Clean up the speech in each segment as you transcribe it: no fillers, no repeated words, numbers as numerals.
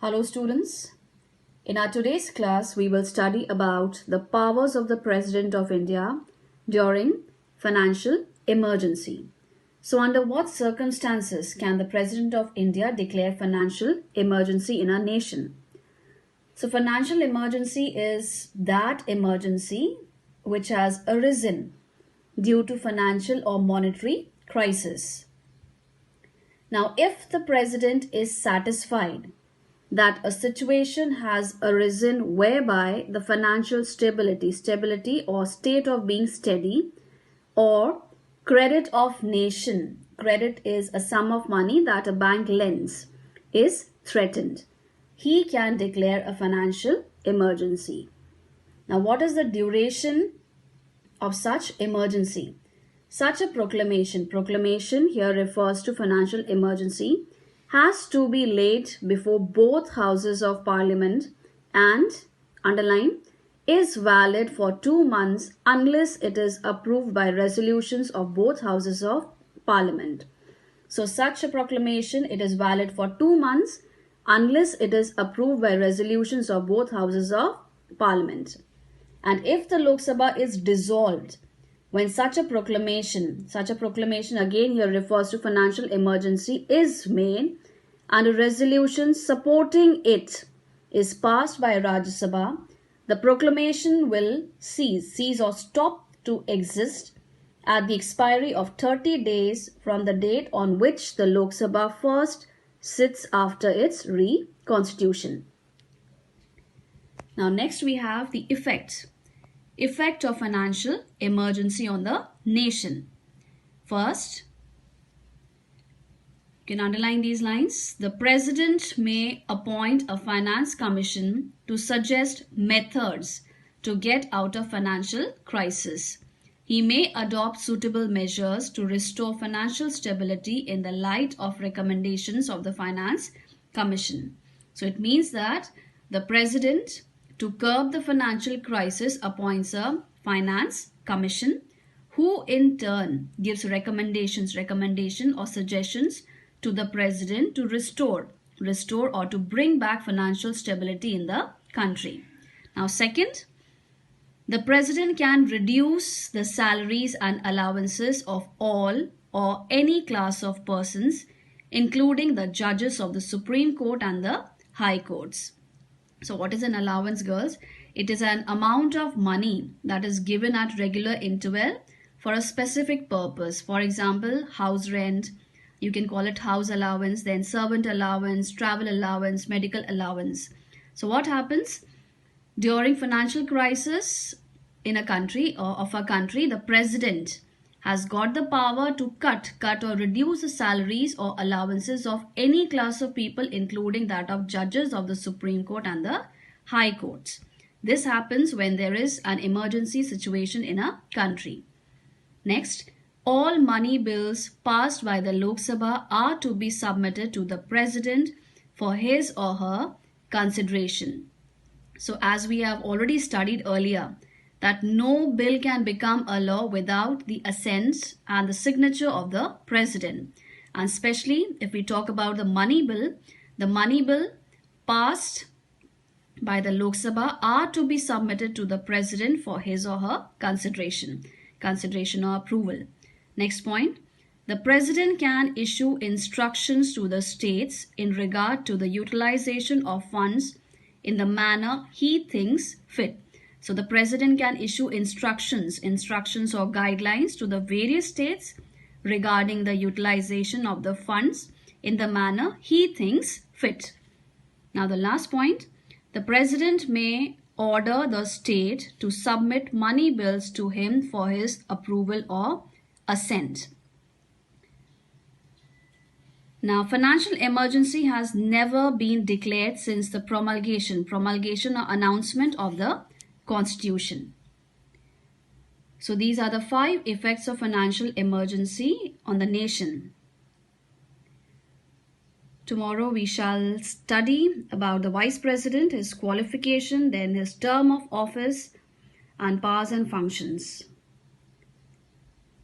Hello students. In our today's class, we will study about the powers of the President of India during financial emergency. So under what circumstances can the President of India declare financial emergency in our nation? So financial emergency is that emergency which has arisen due to financial or monetary crisis. Now, if the President is satisfied that a situation has arisen whereby the financial stability or state of being steady or credit of nation, credit is a sum of money that a bank lends, is threatened, he can declare a financial emergency. Now, what is the duration of such emergency? Such a proclamation here refers to financial emergency, has to be laid before both houses of parliament and, underline, is valid for 2 months unless it is approved by resolutions of both houses of parliament. So such a proclamation, it is valid for 2 months unless it is approved by resolutions of both houses of parliament. And if the Lok Sabha is dissolved, when such a proclamation again here refers to financial emergency, is made and a resolution supporting it is passed by Rajya Sabha, the proclamation will cease or stop to exist at the expiry of 30 days from the date on which the Lok Sabha first sits after its reconstitution. Now next we have the effect of financial emergency on the nation. First, you can underline these lines. The President may appoint a finance commission to suggest methods to get out of financial crisis. He may adopt suitable measures to restore financial stability in the light of recommendations of the Finance Commission. So it means that the President, to curb the financial crisis, appoints a finance commission who in turn gives recommendation or suggestions to the President to restore or to bring back financial stability in the country. Now second, the President can reduce the salaries and allowances of all or any class of persons, including the judges of the Supreme Court and the High Courts. So what is an allowance, girls? It is an amount of money that is given at regular interval for a specific purpose. For example, house rent, you can call it house allowance, then servant allowance, travel allowance, medical allowance. So what happens? During financial crisis in a country or of a country, the President has got the power to cut or reduce the salaries or allowances of any class of people, including that of judges of the Supreme Court and the High Courts. This happens when there is an emergency situation in a country. Next, all money bills passed by the Lok Sabha are to be submitted to the President for his or her consideration. So as we have already studied earlier, that no bill can become a law without the assent and the signature of the President. And especially if we talk about the money bill passed by the Lok Sabha are to be submitted to the President for his or her consideration or approval. Next point, the President can issue instructions to the states in regard to the utilization of funds in the manner he thinks fit. So the President can issue instructions or guidelines to the various states regarding the utilization of the funds in the manner he thinks fit. Now the last point, the President may order the state to submit money bills to him for his approval or assent. Now, financial emergency has never been declared since the promulgation or announcement of the Constitution. So these are the 5 effects of financial emergency on the nation. Tomorrow we shall study about the Vice President, his qualification, then his term of office and powers and functions.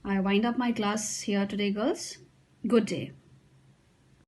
I wind up my class here today, girls. Good day.